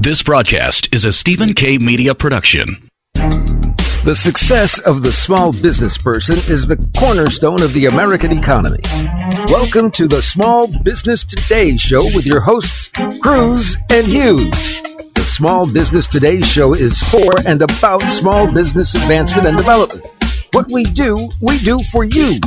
This broadcast is a Stephen K. Media production. The success of the small business person is the cornerstone of the American economy. Welcome to the Small Business Today Show with your hosts, Cruise and Hughes. The Small Business Today Show is for and about small business advancement and development. What we do for you.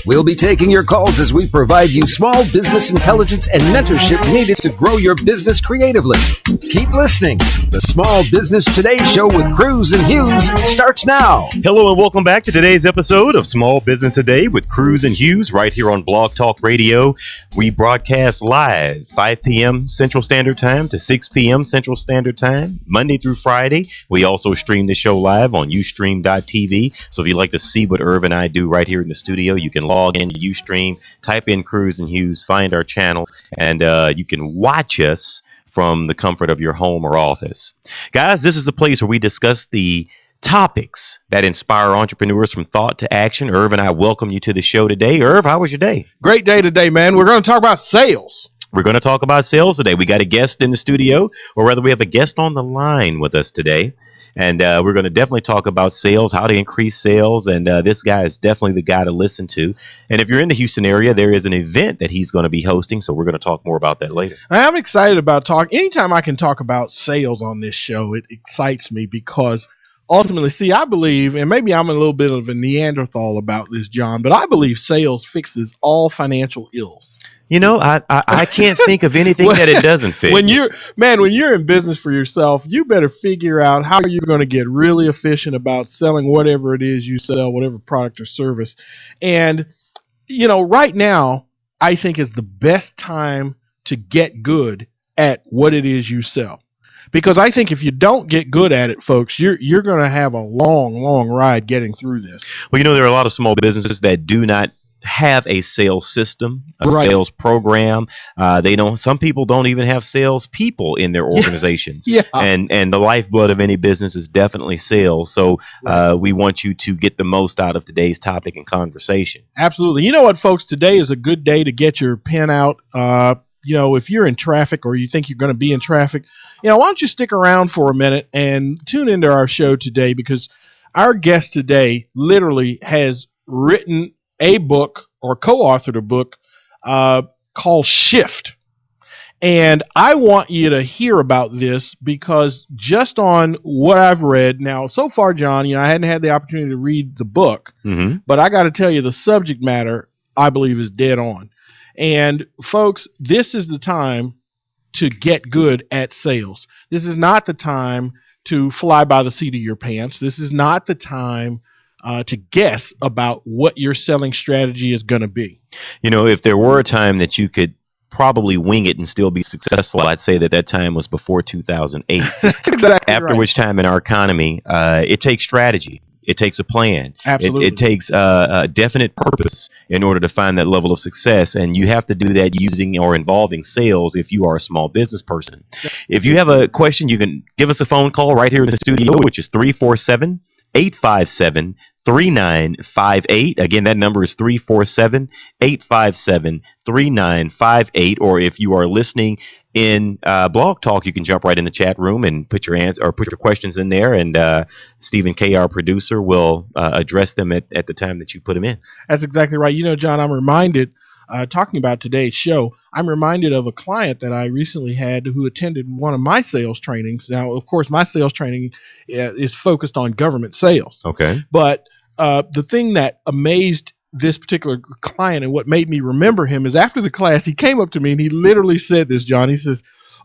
We'll be taking your calls as we provide you small business intelligence and mentorship needed to grow your business creatively. Keep listening. The Small Business Today Show with Cruise and Hughes starts now. Hello and welcome back to today's episode of Small Business Today with Cruise and Hughes right here on Blog Talk Radio. We broadcast live 5 p.m. Central Standard Time to 6 p.m. Central Standard Time, Monday through Friday. We also stream the show live on Ustream.tv. So if you'd like to see what Irv and I do right here in the studio, you can log into Ustream, type in Cruise and Hughes, find our channel, and you can watch us from the comfort of your home or office. Guys, this is a place where we discuss the topics that inspire entrepreneurs from thought to action. Irv and I welcome you to the show today. Irv, how was your day? Great day today, man. We're going to talk about sales. We're going to talk about sales today. We got a guest in the studio, or rather we have a guest on the line with us today. And we're going to definitely talk about sales, how to increase sales. And this guy is definitely the guy to listen to. And if you're in the Houston area, there is an event that he's going to be hosting. So we're going to talk more about that later. I'm excited about talking. Anytime I can talk about sales on this show, it excites me because ultimately, see, I believe, and maybe I'm a little bit of a Neanderthal about this, John, but I believe sales fixes all financial ills. You know, I can't think of anything that it doesn't fix. When you're in business for yourself, you better figure out how you're going to get really efficient about selling whatever it is you sell, whatever product or service. And, you know, right now, I think is the best time to get good at what it is you sell. Because I think if you don't get good at it, folks, you're going to have a long, long ride getting through this. Well, you know, there are a lot of small businesses that do not have a sales system, a sales program. Some people don't even have sales people in their organizations. Yeah. And the lifeblood of any business is definitely sales. So we want you to get the most out of today's topic and conversation. Absolutely. You know what, folks? Today is a good day to get your pen out. You know, if you're in traffic or you think you're going to be in traffic, you know, why don't you stick around for a minute and tune into our show today, because our guest today literally has written a book or co-authored a book called Shift. And I want you to hear about this because just on what I've read now so far, John, you know, I hadn't had the opportunity to read the book, but I got to tell you the subject matter I believe is dead on. And folks, this is the time to get good at sales. This is not the time to fly by the seat of your pants. This is not the time to guess about what your selling strategy is going to be. You know, if there were a time that you could probably wing it and still be successful, I'd say that time was before 2008. Exactly. After which time in our economy, it takes strategy. It takes a plan. Absolutely. It takes a definite purpose in order to find that level of success. And you have to do that using or involving sales if you are a small business person. If you have a question, you can give us a phone call right here in the studio, which is 347-857-3958. Again, that number is 347-857-3958. Or if you are listening in Blog Talk, you can jump right in the chat room and put your answer or put your questions in there, and Stephen K., our producer, will address them at the time that you put them in. That's exactly right. You know, John, I'm reminded, talking about today's show, I'm reminded of a client that I recently had who attended one of my sales trainings. Now, of course, my sales training is focused on government sales. Okay. But the thing that amazed this particular client and what made me remember him is after the class, he came up to me and he literally said this, John. He says,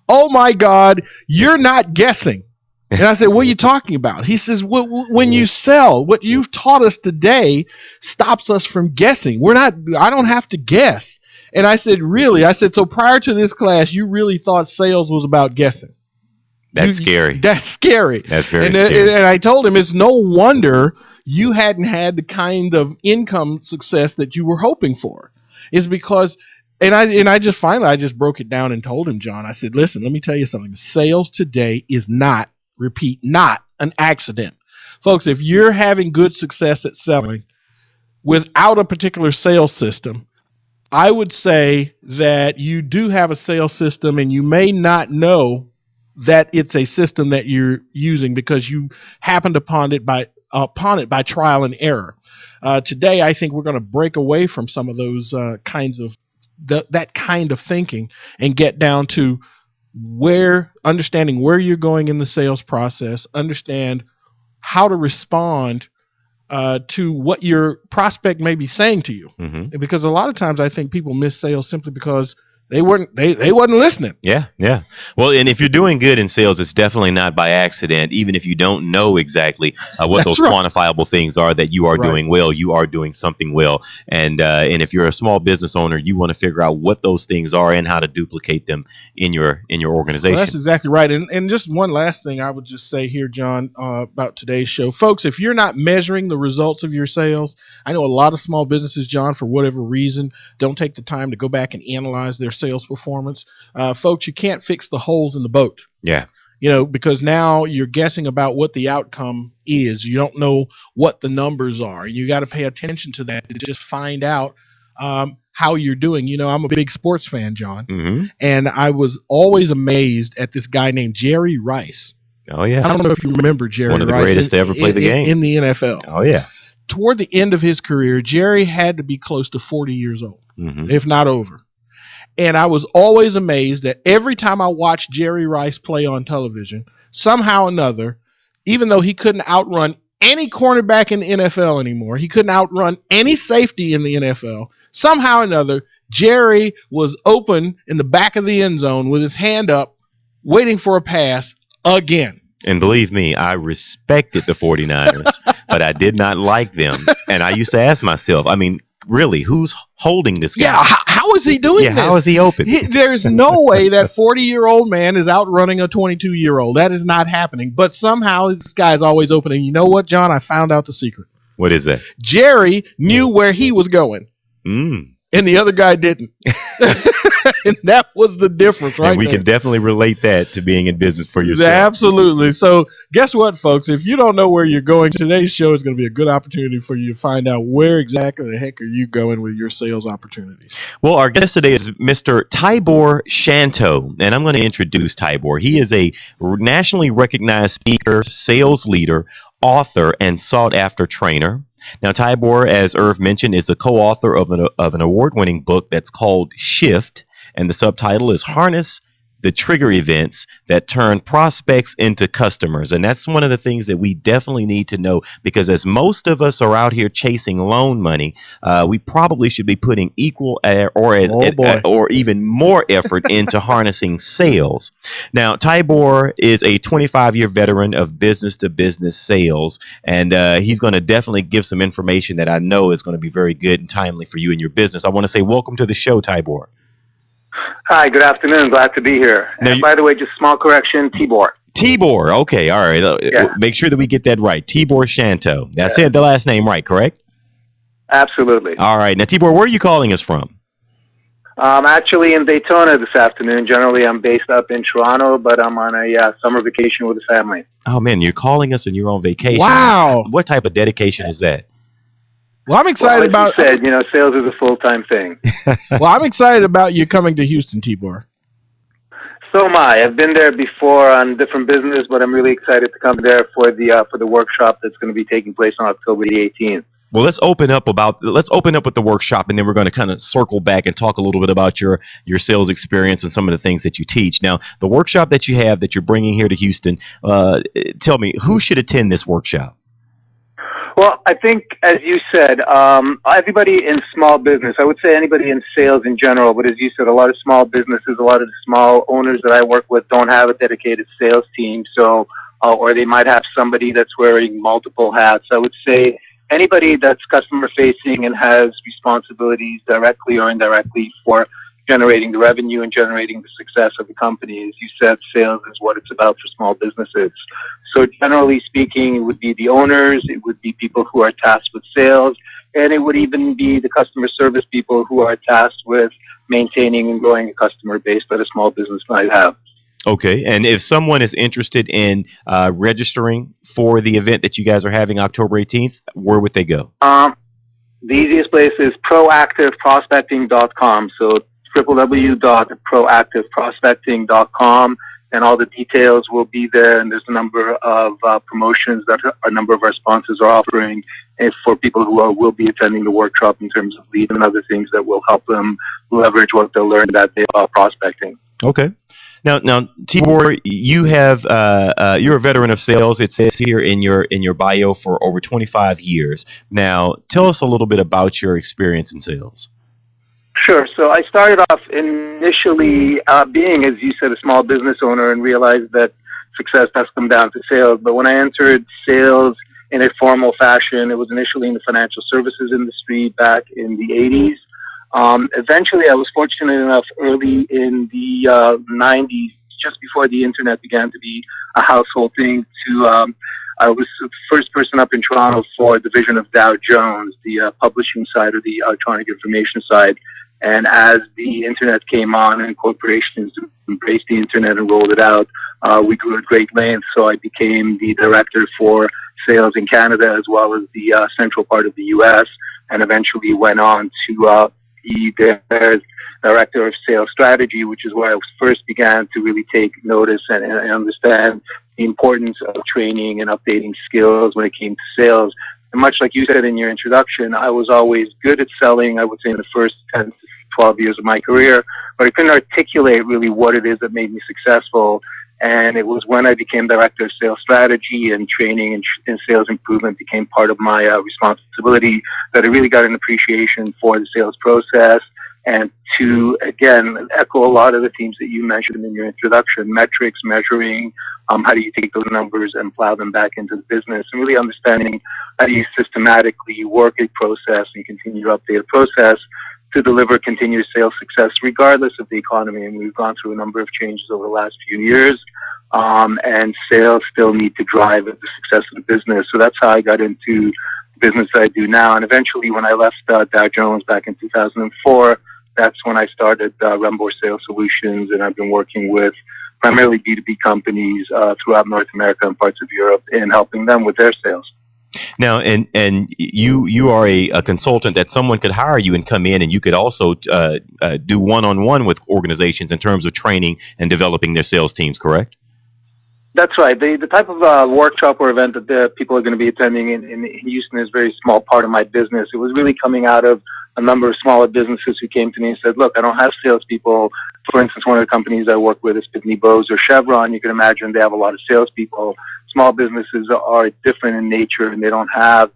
"Oh my God, you're not guessing." And I said, "What are you talking about?" He says, "When you sell, what you've taught us today stops us from guessing. I don't have to guess." And I said, "Really?" I said, "So prior to this class, you really thought sales was about guessing?" That's scary. That's scary. That's very scary. And I told him it's no wonder you hadn't had the kind of income success that you were hoping for. It's because, I just broke it down and told him, John, I said, "Listen, let me tell you something. Sales today is not an accident." Folks, if you're having good success at selling without a particular sales system, I would say that you do have a sales system and you may not know that it's a system that you're using because you happened upon it by trial and error. Today, I think we're going to break away from some of those kinds of that kind of thinking and get down to understanding where you're going in the sales process, understand how to respond to what your prospect may be saying to you. Mm-hmm. Because a lot of times I think people miss sales simply because they wasn't listening. Yeah. Well, and if you're doing good in sales, it's definitely not by accident. Even if you don't know exactly what those quantifiable things are that you are doing well, you are doing something well. And if you're a small business owner, you want to figure out what those things are and how to duplicate them in your organization. Well, that's exactly right. And just one last thing I would just say here, John, about today's show. Folks, if you're not measuring the results of your sales, I know a lot of small businesses, John, for whatever reason, don't take the time to go back and analyze their sales performance. Folks, you can't fix the holes in the boat. Yeah. Because now you're guessing about what the outcome is. You don't know what the numbers are. You got to pay attention to that to just find out how you're doing. I'm a big sports fan, John, and I was always amazed at this guy named Jerry Rice. Oh, yeah. I don't know if you remember Jerry Rice. One of the greatest to ever play the game. In the NFL. Oh, yeah. Toward the end of his career, Jerry had to be close to 40 years old, if not over. And I was always amazed that every time I watched Jerry Rice play on television, somehow or another, even though he couldn't outrun any cornerback in the NFL anymore, he couldn't outrun any safety in the NFL, somehow or another, Jerry was open in the back of the end zone with his hand up, waiting for a pass again. And believe me, I respected the 49ers, but I did not like them. And I used to ask myself, really, who's holding this guy? Yeah, how is he doing this? How is he open? There's no way that 40-year-old man is outrunning a 22-year-old. That is not happening. But somehow this guy is always open. And you know what, John? I found out the secret. What is that? Jerry knew where he was going. And the other guy didn't. And that was the difference, right? And we can definitely relate that to being in business for yourself. Absolutely. So guess what, folks? If you don't know where you're going, today's show is going to be a good opportunity for you to find out where exactly the heck are you going with your sales opportunities. Well, our guest today is Mr. Tibor Shanto, and I'm going to introduce Tibor. He is a nationally recognized speaker, sales leader, author, and sought-after trainer. Now, Tibor, as Irv mentioned, is the co-author of an award-winning book that's called Shift, and the subtitle is Harness the Trigger Events That Turn Prospects into Customers. And that's one of the things that we definitely need to know, because as most of us are out here chasing loan money, we probably should be putting equal or even more effort into harnessing sales. Now, Tibor is a 25-year veteran of business-to-business sales, and he's going to definitely give some information that I know is going to be very good and timely for you and your business. I want to say welcome to the show, Tibor. Hi, good afternoon. Glad to be here. Now, and by the way, just small correction, Tibor. Tibor, okay, all right. Make sure that we get that right. Tibor Shanto. That's it, the last name right, correct? Absolutely. All right. Now, Tibor, where are you calling us from? I'm actually in Daytona this afternoon. Generally, I'm based up in Toronto, but I'm on a summer vacation with the family. Oh, man, you're calling us and you're on vacation. Wow. What type of dedication is that? Well, I'm excited about... you said, sales is a full-time thing. Well, I'm excited about you coming to Houston, Tibor. So am I. I've been there before on different business, but I'm really excited to come there for the workshop that's going to be taking place on October the 18th. Well, let's open up with the workshop, and then we're going to kind of circle back and talk a little bit about your sales experience and some of the things that you teach. Now, the workshop that you have that you're bringing here to Houston, tell me, who should attend this workshop? Well, I think, as you said, everybody in small business, I would say anybody in sales in general, but as you said, a lot of small businesses, a lot of the small owners that I work with don't have a dedicated sales team, so or they might have somebody that's wearing multiple hats. I would say anybody that's customer-facing and has responsibilities directly or indirectly for generating the revenue and generating the success of the company. As you said, sales is what it's about for small businesses. So generally speaking, it would be the owners, it would be people who are tasked with sales, and it would even be the customer service people who are tasked with maintaining and growing a customer base that a small business might have. Okay, and if someone is interested in registering for the event that you guys are having October 18th, where would they go? The easiest place is proactiveprospecting.com. So www.proactiveprospecting.com. and all the details will be there. And there's a number of promotions that a number of our sponsors are offering for people who will be attending the workshop in terms of lead and other things that will help them leverage what they'll learn that day about prospecting. Okay. Now, Tibor, you're a veteran of sales. It says here in your bio for over 25 years. Now, tell us a little bit about your experience in sales. Sure. So I started off initially being, as you said, a small business owner and realized that success does come down to sales. But when I entered sales in a formal fashion, it was initially in the financial services industry back in the 80s. Eventually, I was fortunate enough early in the 90s, just before the internet began to be a household thing, I was the first person up in Toronto for a division of Dow Jones, the publishing side or the electronic information side. And as the internet came on and corporations embraced the internet and rolled it out, we grew at great length. So I became the director for sales in Canada as well as the central part of the U.S. and eventually went on to be the director of sales strategy, which is where I first began to really take notice and understand the importance of training and updating skills when it came to sales. And much like you said in your introduction, I was always good at selling, I would say in the first 10 to 12 years of my career, but I couldn't articulate really what it is that made me successful. And it was when I became director of sales strategy and training and sales improvement became part of my responsibility that I really got an appreciation for the sales process. And to, again, echo a lot of the themes that you mentioned in your introduction, metrics, measuring, how do you take those numbers and plow them back into the business, and really understanding how do you systematically work a process and continue to update a process to deliver continuous sales success regardless of the economy. And we've gone through a number of changes over the last few years, and sales still need to drive the success of the business. So that's how I got into the business that I do now. And eventually when I left Dow Jones back in 2004, that's when I started Rembor Sales Solutions, and I've been working with primarily B2B companies throughout North America and parts of Europe in helping them with their sales. Now, and you are a consultant that someone could hire you and come in, and you could also do one-on-one with organizations in terms of training and developing their sales teams, correct? That's right. The type of workshop or event that the people are going to be attending in Houston is a very small part of my business. It was really coming out of a number of smaller businesses who came to me and said, look, I don't have salespeople. For instance, one of the companies I work with is Pitney Bowes or Chevron. You can imagine they have a lot of salespeople. Small businesses are different in nature, and they don't have,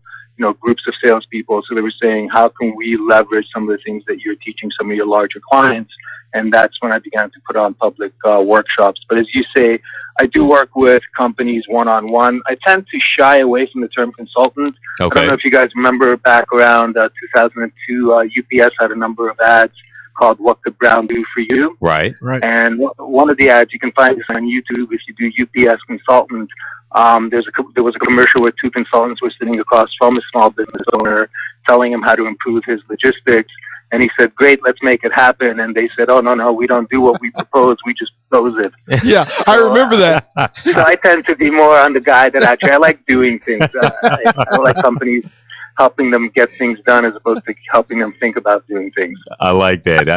groups of salespeople. So they were saying, how can we leverage some of the things that you're teaching some of your larger clients? And that's when I began to put on public workshops. But as you say, I do work with companies one-on-one. I tend to shy away from the term consultant. Okay. I don't know if you guys remember back around 2002, UPS had a number of ads called What Could Brown Do For You? Right. And one of the ads, you can find this on YouTube if you do UPS consultant. There was a commercial where two consultants were sitting across from a small business owner telling him how to improve his logistics. And he said, great, let's make it happen. And they said, oh, no, we don't do what we propose. We just propose it. Yeah, I remember that. So I tend to be more on the guy that actually, I like doing things. I like companies helping them get things done as opposed to helping them think about doing things. I like that.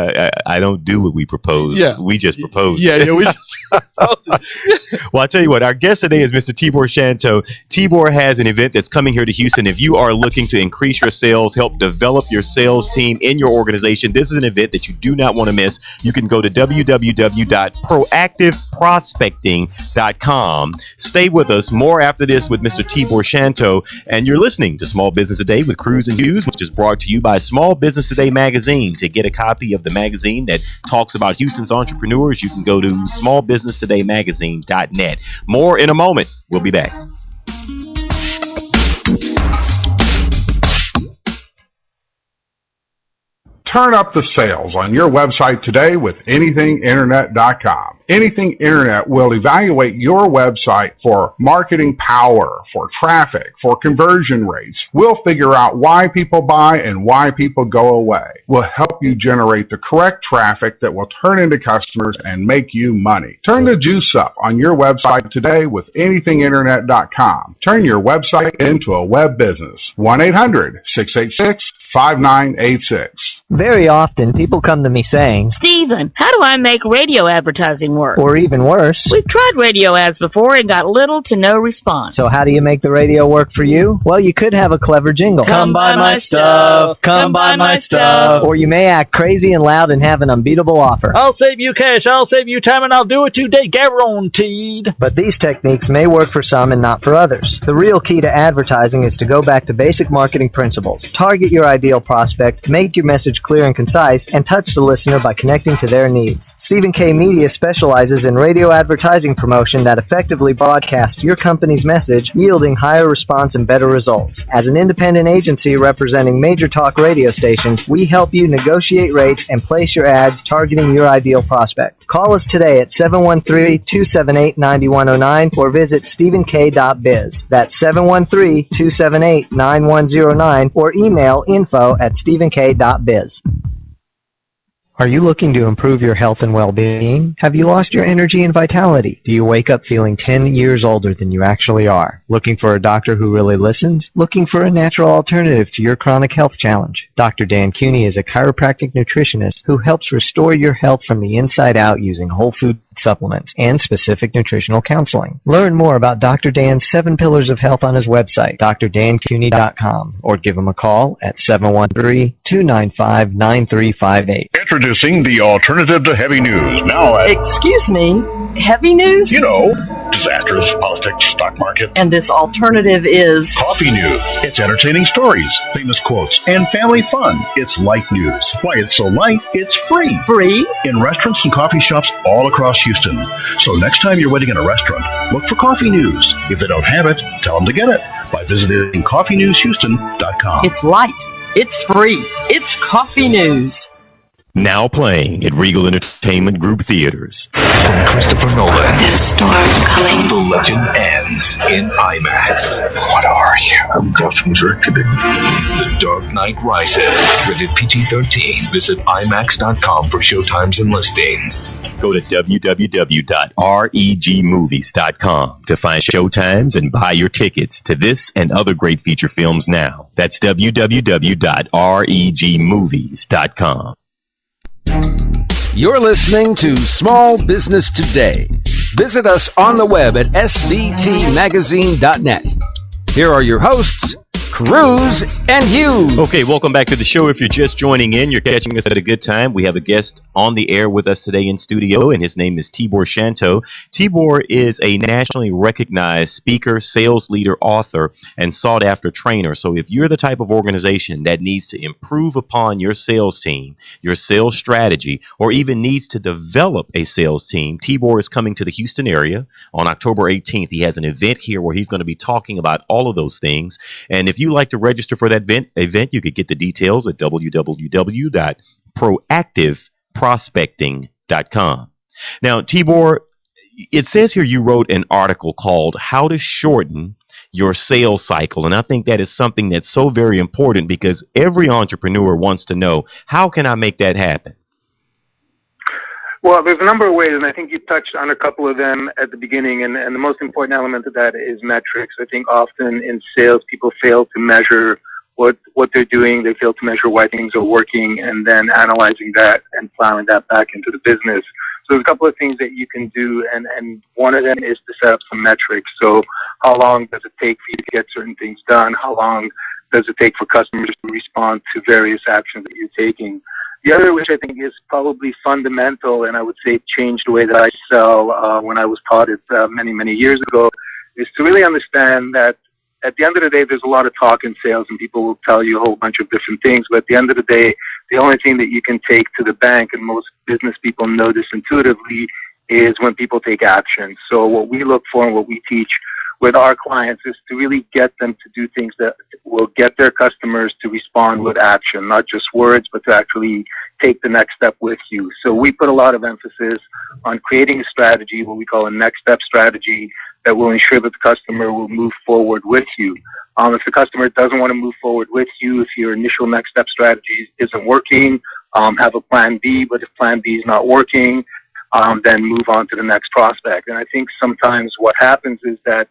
I don't do what we propose. Yeah. We just propose. Yeah, we just propose. Well, I'll tell you what, our guest today is Mr. Tibor Shanto. Tibor has an event that's coming here to Houston. If you are looking to increase your sales, help develop your sales team in your organization, this is an event that you do not want to miss. You can go to www.proactiveprospecting.com. Stay with us. More after this with Mr. Tibor Shanto. And you're listening to Small Business Today with Cruise and Hughes, which is brought to you by Small Business Today magazine. To get a copy of the magazine that talks about Houston's entrepreneurs, you can go to smallbusinesstodaymagazine.net. More in a moment. We'll be back. Turn up the sales on your website today with anythinginternet.com. Anything Internet will evaluate your website for marketing power, for traffic, for conversion rates. We'll figure out why people buy and why people go away. We'll help you generate the correct traffic that will turn into customers and make you money. Turn the juice up on your website today with anythinginternet.com. Turn your website into a web business. 1-800-686-5986. Very often, people come to me saying, Stephen, how do I make radio advertising work? or even worse, We've tried radio ads before and got little to no response. so how do you make the radio work for you? Well, you could have a clever jingle. Come buy my stuff. Come buy my stuff. Or you may act crazy and loud and have an unbeatable offer. I'll save you cash, I'll save you time, and I'll do it today, guaranteed. But these techniques may work for some and not for others. The real key to advertising is to go back to basic marketing principles. Target your ideal prospect, make your message clear and concise, and touch the listener by connecting to their needs. Stephen K. Media specializes in radio advertising promotion that effectively broadcasts your company's message, yielding higher response and better results. As an independent agency representing major talk radio stations, we help you negotiate rates and place your ads targeting your ideal prospect. Call us today at 713-278-9109 or visit stephenk.biz. That's 713-278-9109 or email info@stephenk.biz. Are you looking to improve your health and well-being? Have you lost your energy and vitality? Do you wake up feeling 10 years older than you actually are? Looking for a doctor who really listens? Looking for a natural alternative to your chronic health challenge? Dr. Dan Cooney is a chiropractic nutritionist who helps restore your health from the inside out using whole food supplements and specific nutritional counseling. Learn more about Dr. Dan's 7 Pillars of Health on his website, drdancooney.com, or give him a call at 713-295-9358. Introducing the alternative to heavy news. Now at... Excuse me, heavy news? You know, disasters, politics, stock market. And this alternative is... Coffee news. It's entertaining stories, famous quotes, and family fun. It's light news. Why it's so light, it's free. Free? In restaurants and coffee shops all across Houston. So next time you're waiting in a restaurant, look for coffee news. If they don't have it, tell them to get it by visiting coffeenewshouston.com. It's light. It's free. It's coffee news. Now playing at Regal Entertainment Group Theaters. From Christopher Nolan. The storm's coming. The legend ends in IMAX. What are you? I'm Cosmos Reckoning. The Dark Knight Rises. Rated PG-13. Visit IMAX.com for showtimes and listings. Go to www.regmovies.com to find showtimes and buy your tickets to this and other great feature films now. That's www.regmovies.com. You're listening to Small Business Today. Visit us on the web at svtmagazine.net. Here are your hosts, Cruise and Hughes. Okay, welcome back to the show. If you're just joining in, you're catching us at a good time. We have a guest on the air with us today in studio, and his name is Tibor Shanto. Tibor is a nationally recognized speaker, sales leader, author, and sought-after trainer. So if you're the type of organization that needs to improve upon your sales team, your sales strategy, or even needs to develop a sales team, Tibor is coming to the Houston area on October 18th. He has an event here where he's going to be talking about all of those things. And if you like to register for that event, you could get the details at www.proactiveprospecting.com. Now, Tibor, it says here you wrote an article called How to Shorten Your Sales Cycle. And I think that is something that's so very important because every entrepreneur wants to know, how can I make that happen? Well, there's a number of ways, and I think you touched on a couple of them at the beginning, and the most important element of that is metrics. I think often in sales, people fail to measure what they're doing. They fail to measure why things are working, and then analyzing that and plowing that back into the business. So there's a couple of things that you can do, and one of them is to set up some metrics. So how long does it take for you to get certain things done? How long does it take for customers to respond to various actions that you're taking? The other, which I think is probably fundamental, and I would say changed the way that I sell when I was taught it many, many years ago, is to really understand that at the end of the day, there's a lot of talk in sales, and people will tell you a whole bunch of different things, but at the end of the day, the only thing that you can take to the bank, and most business people know this intuitively, is when people take action. So what we look for and what we teach with our clients is to really get them to do things that will get their customers to respond with action, not just words, but to actually take the next step with you. So we put a lot of emphasis on creating a strategy, what we call a next step strategy, that will ensure that the customer will move forward with you. If the customer doesn't want to move forward with you, if your initial next step strategy isn't working, have a plan B, but if plan B is not working, then move on to the next prospect. And I think sometimes what happens is that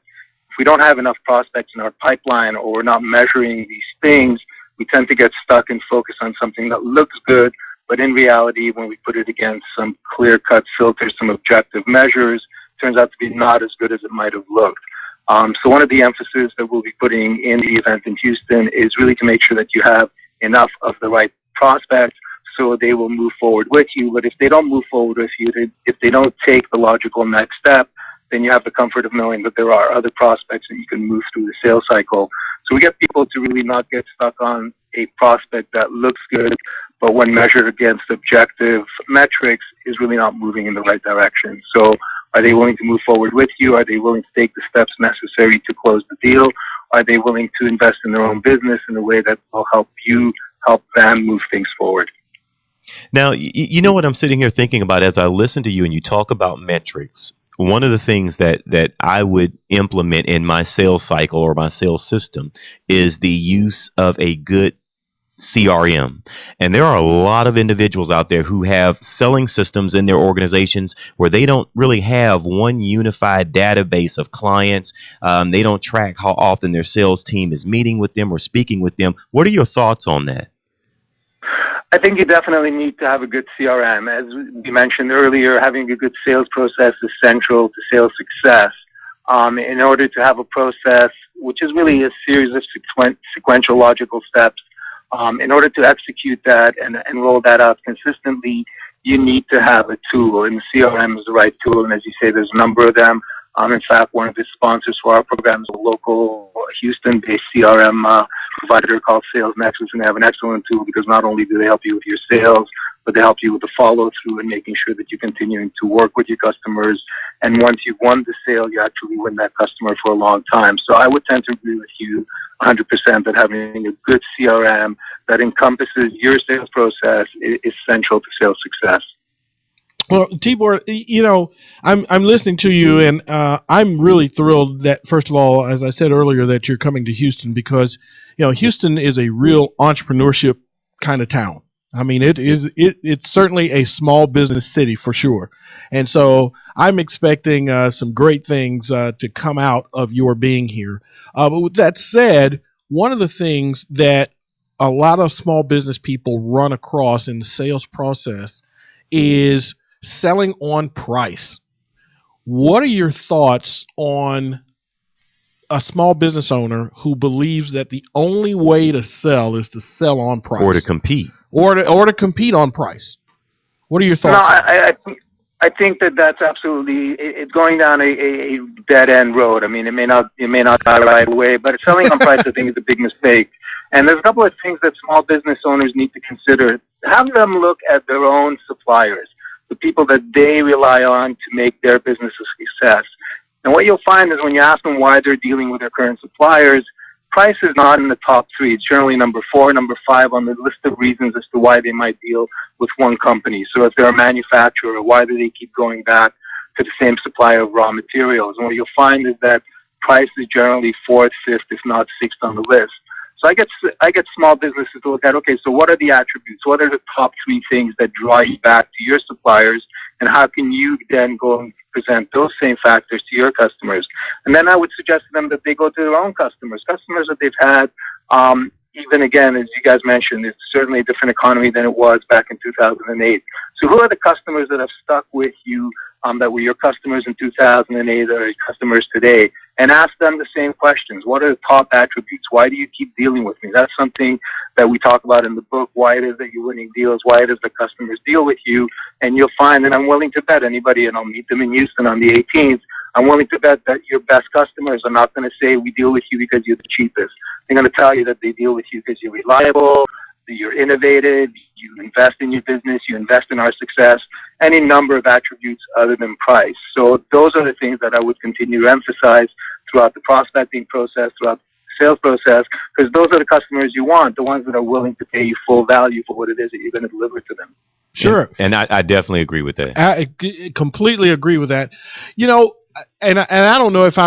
if we don't have enough prospects in our pipeline, or we're not measuring these things, we tend to get stuck and focus on something that looks good, but in reality, when we put it against some clear-cut filters, some objective measures, it turns out to be not as good as it might have looked. So one of the emphasis that we'll be putting in the event in Houston is really to make sure that you have enough of the right prospects so they will move forward with you. But if they don't move forward with you, if they don't take the logical next step, then you have the comfort of knowing that there are other prospects that you can move through the sales cycle. So we get people to really not get stuck on a prospect that looks good, but when measured against objective metrics is really not moving in the right direction. So are they willing to move forward with you? Are they willing to take the steps necessary to close the deal? Are they willing to invest in their own business in a way that will help you help them move things forward? Now, you know what I'm sitting here thinking about as I listen to you and you talk about metrics. One of the things that I would implement in my sales cycle or my sales system is the use of a good CRM. And there are a lot of individuals out there who have selling systems in their organizations where they don't really have one unified database of clients. They don't track how often their sales team is meeting with them or speaking with them. What are your thoughts on that? I think you definitely need to have a good CRM. As we mentioned earlier, having a good sales process is central to sales success. In order to have a process, which is really a series of sequential logical steps, in order to execute that and roll that out consistently, you need to have a tool, and the CRM is the right tool. And as you say, there's a number of them. In fact, one of the sponsors for our program is a local Houston-based CRM provider called Sales Nexus, and they have an excellent tool because not only do they help you with your sales, but they help you with the follow-through and making sure that you're continuing to work with your customers. And once you've won the sale, you actually win that customer for a long time. So I would tend to agree with you 100% that having a good CRM that encompasses your sales process is essential to sales success. Well, Tibor, you know, I'm listening to you, and I'm really thrilled that, first of all, as I said earlier, that you're coming to Houston because, you know, Houston is a real entrepreneurship kind of town. I mean, it's certainly a small business city for sure. And so I'm expecting some great things to come out of your being here. But with that said, one of the things that a lot of small business people run across in the sales process is selling on price. What are your thoughts on a small business owner who believes that the only way to sell is to sell on price? Or to compete. Or to compete on price. What are your thoughts? No, I think that's absolutely it's going down a dead end road. I mean, it may not die right away, but selling on price I think is a big mistake. And there's a couple of things that small business owners need to consider. Have them look at their own suppliers, the people that they rely on to make their business a success. And what you'll find is when you ask them why they're dealing with their current suppliers, price is not in the top three. It's generally number 4, number 5 on the list of reasons as to why they might deal with one company. So if they're a manufacturer, why do they keep going back to the same supplier of raw materials? And what you'll find is that price is generally 4th, 5th, if not 6th on the list. So I get small businesses to look at, okay, so what are the attributes? What are the top 3 things that draw you back to your suppliers? And how can you then go and present those same factors to your customers? And then I would suggest to them that they go to their own customers that they've had. Even again, as you guys mentioned, it's certainly a different economy than it was back in 2008. So who are the customers that have stuck with you, that were your customers in 2008 or your customers today? And ask them the same questions. What are the top attributes? Why do you keep dealing with me? That's something that we talk about in the book, why it is that you're winning deals, why it is that customers deal with you. And you'll find, and I'm willing to bet anybody, and I'll meet them in Houston on the 18th, I'm willing to bet that your best customers are not going to say, we deal with you because you're the cheapest. They're going to tell you that they deal with you because you're reliable, that you're innovative, you invest in your business, you invest in our success, any number of attributes other than price. So those are the things that I would continue to emphasize throughout the prospecting process, throughout the sales process, because those are the customers you want, the ones that are willing to pay you full value for what it is that you're going to deliver to them. Sure. And I definitely agree with that. I completely agree with that. You know, and I don't know if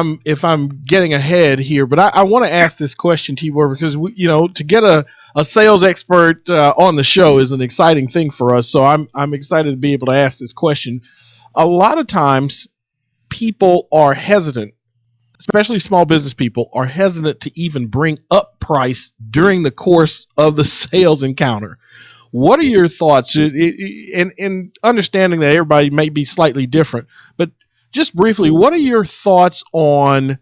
I'm getting ahead here, but I want to ask this question, Tibor, because to get a sales expert on the show is an exciting thing for us. So I'm excited to be able to ask this question. A lot of times, people are hesitant especially small business people, are hesitant to even bring up price during the course of the sales encounter. What are your thoughts? And understanding that everybody may be slightly different, but just briefly, what are your thoughts on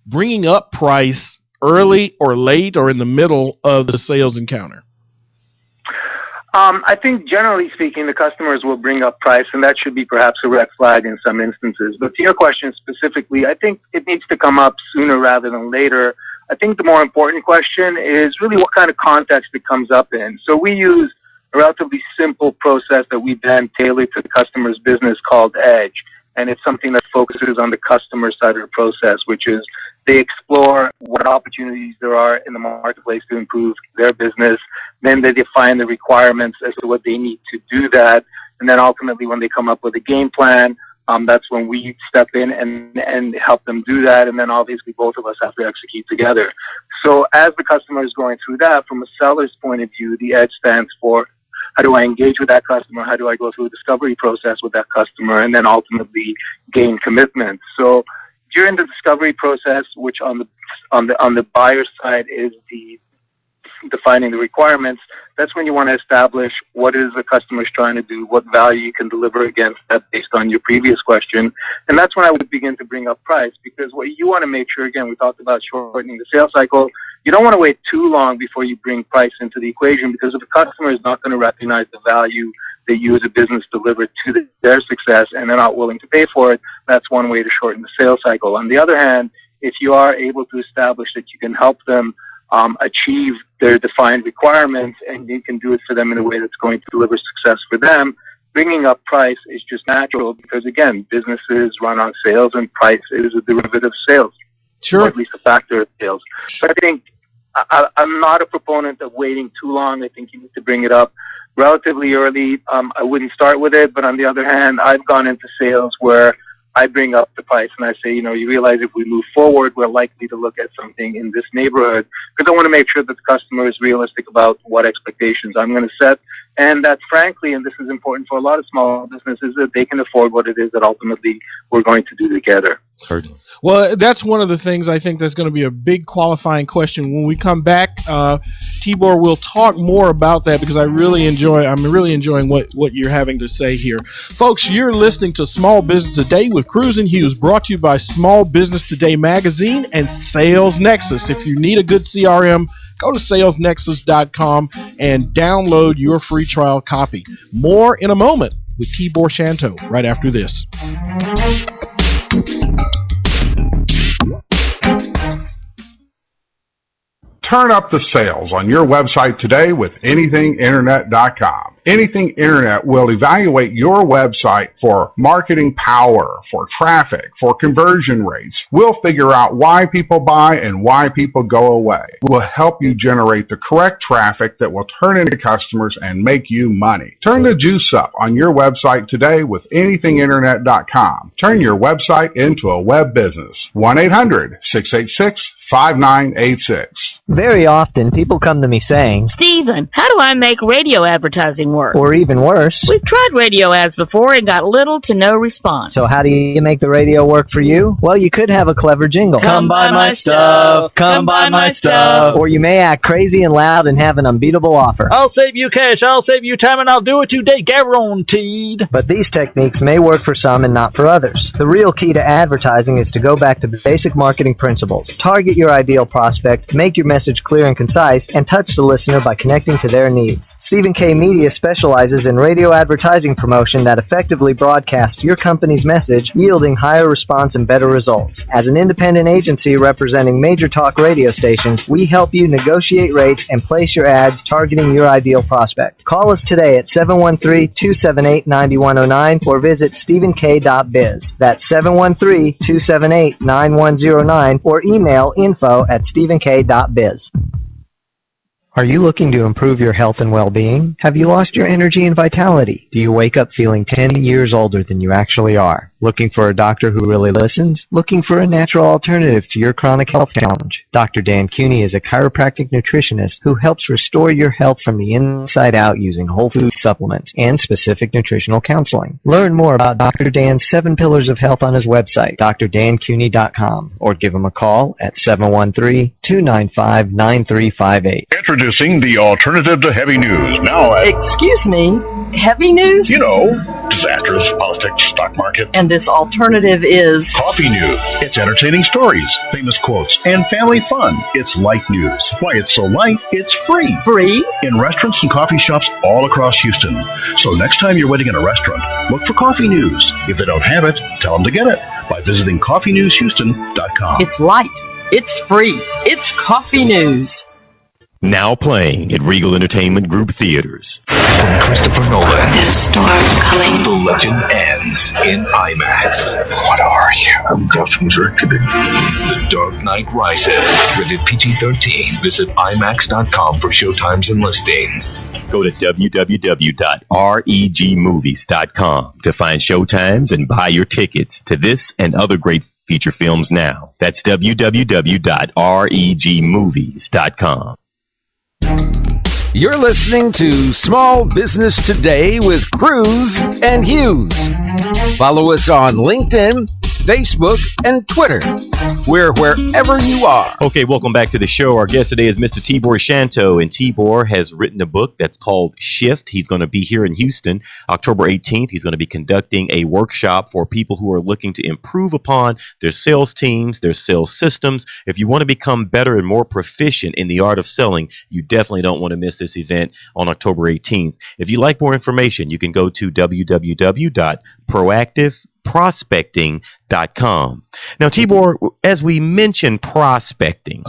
bringing up price early or late or in the middle of the sales encounter? I think generally speaking, the customers will bring up price, and that should be perhaps a red flag in some instances. But to your question specifically, I think it needs to come up sooner rather than later. I think the more important question is really what kind of context it comes up in. So we use a relatively simple process that we then tailor to the customer's business called EDGE. And it's something that focuses on the customer side of the process, which is they explore what opportunities there are in the marketplace to improve their business. Then they define the requirements as to what they need to do that. And then ultimately when they come up with a game plan, that's when we step in and help them do that. And then obviously both of us have to execute together. So as the customer is going through that, from a seller's point of view, the EDGE stands for how do I engage with that customer? How do I go through a discovery process with that customer and then ultimately gain commitment? So during the discovery process, which on the buyer side is the defining the requirements, that's when you want to establish what is the customer's trying to do, what value you can deliver against that based on your previous question. And that's when I would begin to bring up price, because what you want to make sure, again, we talked about shortening the sales cycle. You don't want to wait too long before you bring price into the equation, because if the customer is not going to recognize the value that you as a business deliver to their success and they're not willing to pay for it, that's one way to shorten the sales cycle. On the other hand, if you are able to establish that you can help them achieve their defined requirements and you can do it for them in a way that's going to deliver success for them, bringing up price is just natural because, again, businesses run on sales and price is a derivative of sales. Sure. Or at least a factor of sales. But I think I'm not a proponent of waiting too long. I think you need to bring it up relatively early. I wouldn't start with it, but on the other hand, I've gone into sales where I bring up the price and I say, you realize if we move forward, we're likely to look at something in this neighborhood, because I want to make sure that the customer is realistic about what expectations I'm going to set. And that frankly, and this is important for a lot of small businesses, that they can afford what it is that ultimately we're going to do together. Certainly. Well, that's one of the things I think that's going to be a big qualifying question. When we come back, Tibor, we'll talk more about that because I'm really enjoying what you're having to say here. Folks, you're listening to Small Business Today with Cruise and Hughes, brought to you by Small Business Today magazine and Sales Nexus. If you need a good CRM, go to salesnexus.com and download your free trial copy. More in a moment with Tibor Shanto right after this. Turn up the sales on your website today with anythinginternet.com. Anything Internet will evaluate your website for marketing power, for traffic, for conversion rates. We'll figure out why people buy and why people go away. We'll help you generate the correct traffic that will turn into customers and make you money. Turn the juice up on your website today with anythinginternet.com. Turn your website into a web business. 1-800-686-5986. Very often, people come to me saying, Stephen, how do I make radio advertising work? Or even worse, we've tried radio ads before and got little to no response. So how do you make the radio work for you? Well, you could have a clever jingle. Come buy my stuff. Come buy my stuff. Or you may act crazy and loud and have an unbeatable offer. I'll save you cash. I'll save you time, and I'll do it today, guaranteed. But these techniques may work for some and not for others. The real key to advertising is to go back to the basic marketing principles. Target your ideal prospect, make your message clear and concise, and touch the listener by connecting to their needs. Stephen K. Media specializes in radio advertising promotion that effectively broadcasts your company's message, yielding higher response and better results. As an independent agency representing major talk radio stations, we help you negotiate rates and place your ads targeting your ideal prospect. Call us today at 713-278-9109 or visit stephenk.biz. That's 713-278-9109 or email info@stephenk.biz. Are you looking to improve your health and well-being? Have you lost your energy and vitality? Do you wake up feeling 10 years older than you actually are? Looking for a doctor who really listens? Looking for a natural alternative to your chronic health challenge? Dr. Dan Cuny is a chiropractic nutritionist who helps restore your health from the inside out using whole food supplements and specific nutritional counseling. Learn more about Dr. Dan's 7 Pillars of Health on his website, drdancuny.com, or give him a call at 713-295-9358. Introducing the alternative to heavy news. Now at... Excuse me, heavy news? You know, disasters, politics, stock market. And this alternative is... Coffee news. It's entertaining stories, famous quotes, and family fun. It's light news. Why it's so light, it's free. Free? In restaurants and coffee shops all across Houston. So next time you're waiting in a restaurant, look for coffee news. If they don't have it, tell them to get it by visiting coffeenewshouston.com. It's light. It's free. It's coffee news. Now playing at Regal Entertainment Group Theaters. From Christopher Nolan. The storm's coming. The legend ends in IMAX. What are you? I'm John Cruise Ervin. The Dark Knight Rises. Rated PG-13. Visit IMAX.com for showtimes and listings. Go to www.regmovies.com to find showtimes and buy your tickets to this and other great feature films now. That's www.regmovies.com. You're listening to Small Business Today with Cruise and Hughes. Follow us on LinkedIn, Facebook, and Twitter. We're wherever you are. Okay, welcome back to the show. Our guest today is Mr. Tibor Shanto, and Tibor has written a book that's called Shift. He's going to be here in Houston October 18th. He's going to be conducting a workshop for people who are looking to improve upon their sales teams, their sales systems. If you want to become better and more proficient in the art of selling, you definitely don't want to miss this event on October 18th. If you'd like more information, you can go to www.proactiveprospecting.com. Now, Tibor, as we mentioned prospecting,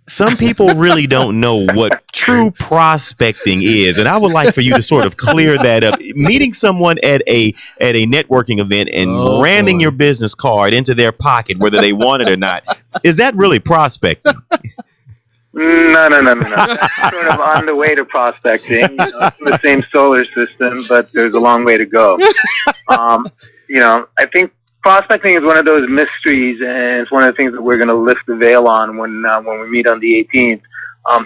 some people really don't know what true prospecting is, and I would like for you to sort of clear that up. Meeting someone at a networking event and ramming your business card into their pocket, whether they want it or not, is that really prospecting? No. That's sort of on the way to prospecting. It's in the same solar system, but there's a long way to go. I think prospecting is one of those mysteries, and it's one of the things that we're going to lift the veil on when we meet on the 18th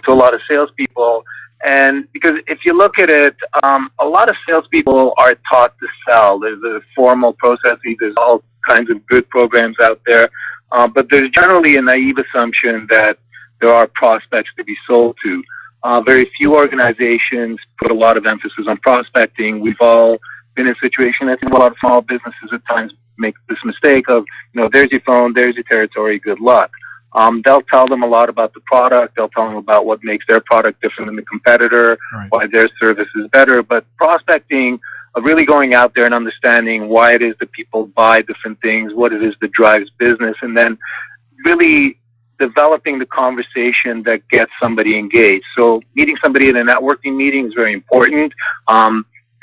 to a lot of salespeople. And because if you look at it, a lot of salespeople are taught to sell. There's a formal processes. There's all kinds of good programs out there, but there's generally a naive assumption that there are prospects to be sold to. Very few organizations put a lot of emphasis on prospecting. We've all been in a situation, I think a lot of small businesses at times make this mistake of, there's your phone, there's your territory, good luck. They'll tell them a lot about the product. They'll tell them about what makes their product different than the competitor, why their service is better. But prospecting, really going out there and understanding why it is that people buy different things, what it is that drives business, and then really developing the conversation that gets somebody engaged. So meeting somebody at a networking meeting is very important.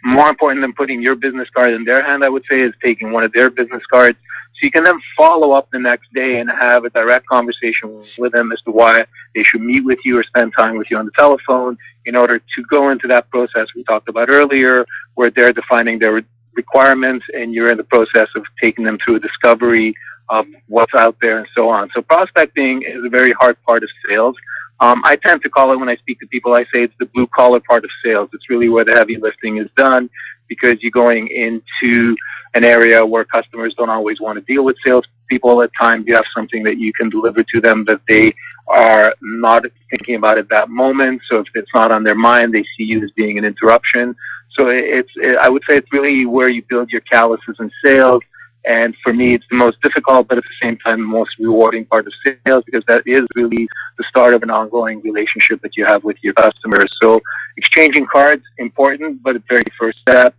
More important than putting your business card in their hand, I would say, is taking one of their business cards. So you can then follow up the next day and have a direct conversation with them as to why they should meet with you or spend time with you on the telephone in order to go into that process we talked about earlier, where they're defining their requirements and you're in the process of taking them through a discovery of what's out there and so on. So prospecting is a very hard part of sales. I tend to call it, when I speak to people, I say it's the blue collar part of sales. It's really where the heavy lifting is done, because you're going into an area where customers don't always want to deal with salespeople. At times you have something that you can deliver to them that they are not thinking about at that moment. So if it's not on their mind, they see you as being an interruption. So I would say it's really where you build your calluses in sales. And for me, it's the most difficult, but at the same time, the most rewarding part of sales, because that is really the start of an ongoing relationship that you have with your customers. So exchanging cards, important, but the very first step,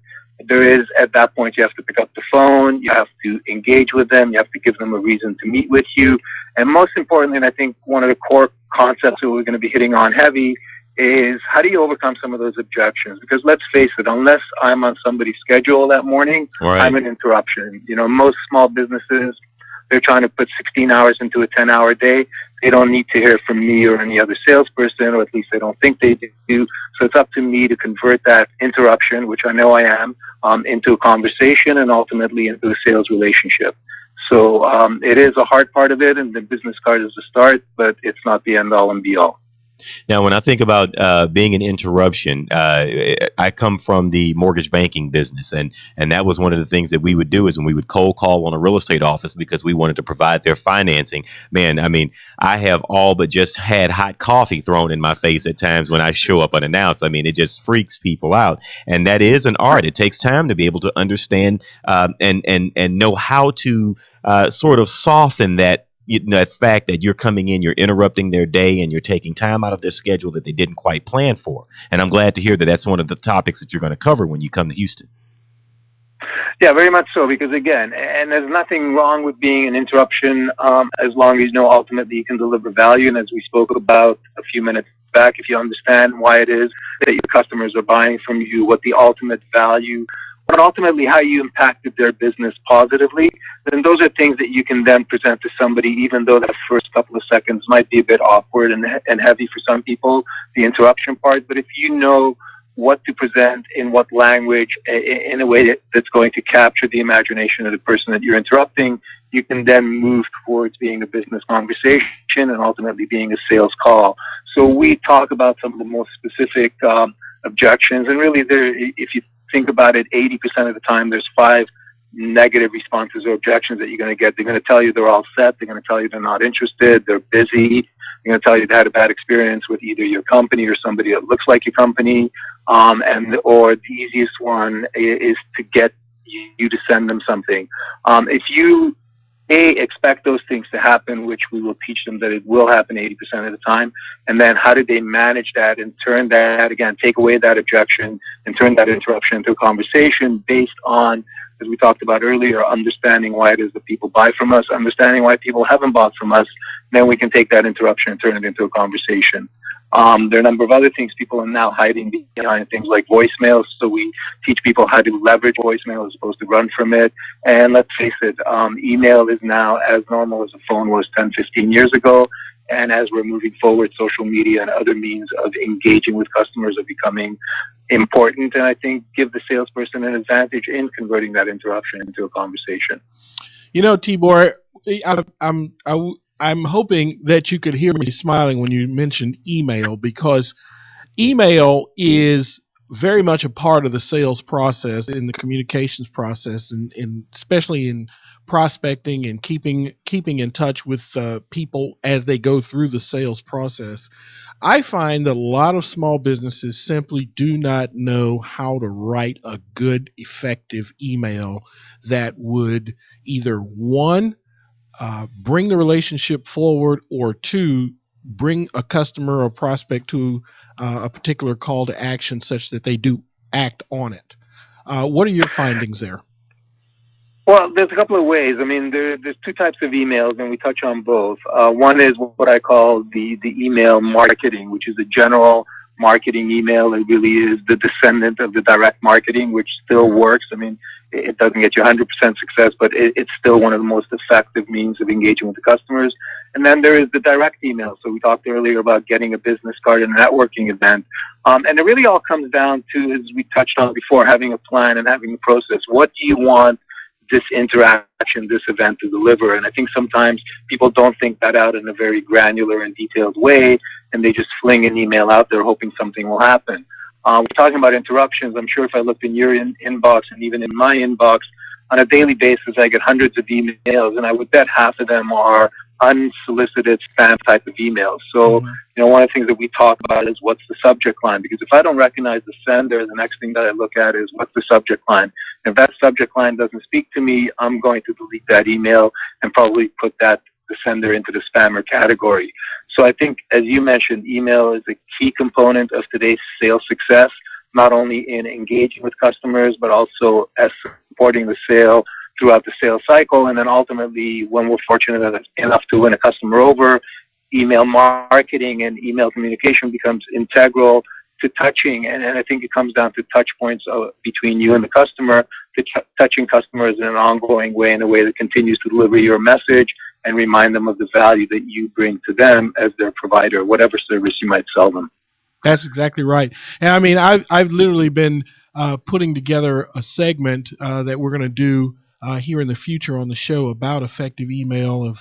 there is, at that point, you have to pick up the phone, you have to engage with them, you have to give them a reason to meet with you. And most importantly, and I think one of the core concepts that we're going to be hitting on heavy is, how do you overcome some of those objections? Because let's face it, unless I'm on somebody's schedule that morning, I'm an interruption. Most small businesses, they're trying to put 16 hours into a 10-hour day, they don't need to hear from me or any other salesperson, or at least they don't think they do. So it's up to me to convert that interruption, which I know I am, into a conversation and ultimately into a sales relationship. So it is a hard part of it, and the business card is the start, but it's not the end all and be all. Now, when I think about being an interruption, I come from the mortgage banking business, and that was one of the things that we would do is when we would cold call on a real estate office because we wanted to provide their financing. Man, I mean, I have all but just had hot coffee thrown in my face at times when I show up unannounced. I mean, it just freaks people out, and that is an art. It takes time to be able to understand and know how to sort of soften that. That fact that you're coming in, you're interrupting their day, and you're taking time out of their schedule that they didn't quite plan for. And I'm glad to hear that that's one of the topics that you're going to cover when you come to Houston. Yeah, very much so, because again, and there's nothing wrong with being an interruption as long as you know ultimately you can deliver value. And as we spoke about a few minutes back, if you understand why it is that your customers are buying from you, what the ultimate value, but ultimately how you impacted their business positively, then those are things that you can then present to somebody, even though that first couple of seconds might be a bit awkward and heavy for some people, the interruption part. But if you know what to present in what language in a way that's going to capture the imagination of the person that you're interrupting, you can then move towards being a business conversation and ultimately being a sales call. So we talk about some of the most specific objections, and really if you think about it, 80% of the time there's 5 negative responses or objections that you're going to get. They're going to tell you they're all set. They're going to tell you they're not interested. They're busy. They're going to tell you they had a bad experience with either your company or somebody that looks like your company. Or the easiest one is to get you to send them something. If you expect those things to happen, which we will teach them that it will happen 80% of the time, and then how do they manage that and turn that, again, take away that objection and turn that interruption into a conversation based on, as we talked about earlier, understanding why it is that people buy from us, understanding why people haven't bought from us, then we can take that interruption and turn it into a conversation. There are a number of other things people are now hiding behind, things like voicemails. So we teach people how to leverage voicemail as opposed to run from it. And let's face it, email is now as normal as a phone was 10, 15 years ago. And as we're moving forward, social media and other means of engaging with customers are becoming important. And I think give the salesperson an advantage in converting that interruption into a conversation. You know, Tibor, I'm hoping that you could hear me smiling when you mentioned email, because email is very much a part of the sales process, in the communications process, and especially in prospecting and keeping in touch with people as they go through the sales process. I find that a lot of small businesses simply do not know how to write a good, effective email that would either, one, bring the relationship forward, or 2, bring a customer or prospect to a particular call to action such that they do act on it. What are your findings there? Well, there's a couple of ways. I mean, there's 2 types of emails, and we touch on both. One is what I call the email marketing, which is a general marketing email. It really is the descendant of the direct marketing, which still works. I mean, it doesn't get you 100% success, but it's still one of the most effective means of engaging with the customers. And then there is the direct email. So we talked earlier about getting a business card and a networking event. And it really all comes down to, as we touched on before, having a plan and having a process. What do you want this interaction, this event to deliver? And I think sometimes people don't think that out in a very granular and detailed way, and they just fling an email out there hoping something will happen. We're talking about interruptions. I'm sure if I looked in your inbox and even in my inbox, on a daily basis, I get hundreds of emails, and I would bet half of them are unsolicited spam type of emails. So, one of the things that we talk about is what's the subject line, because if I don't recognize the sender, the next thing that I look at is what's the subject line. If that subject line doesn't speak to me, I'm going to delete that email and probably put the sender into the spammer category. So I think, as you mentioned, email is a key component of today's sales success, not only in engaging with customers, but also as supporting the sale throughout the sales cycle. And then ultimately, when we're fortunate enough to win a customer over, email marketing and email communication becomes integral touching, and I think it comes down to touch points between you and the customer, to touching customers in an ongoing way, in a way that continues to deliver your message and remind them of the value that you bring to them as their provider, whatever service you might sell them. That's exactly right. And I mean, I've literally been putting together a segment that we're going to do here in the future on the show about effective email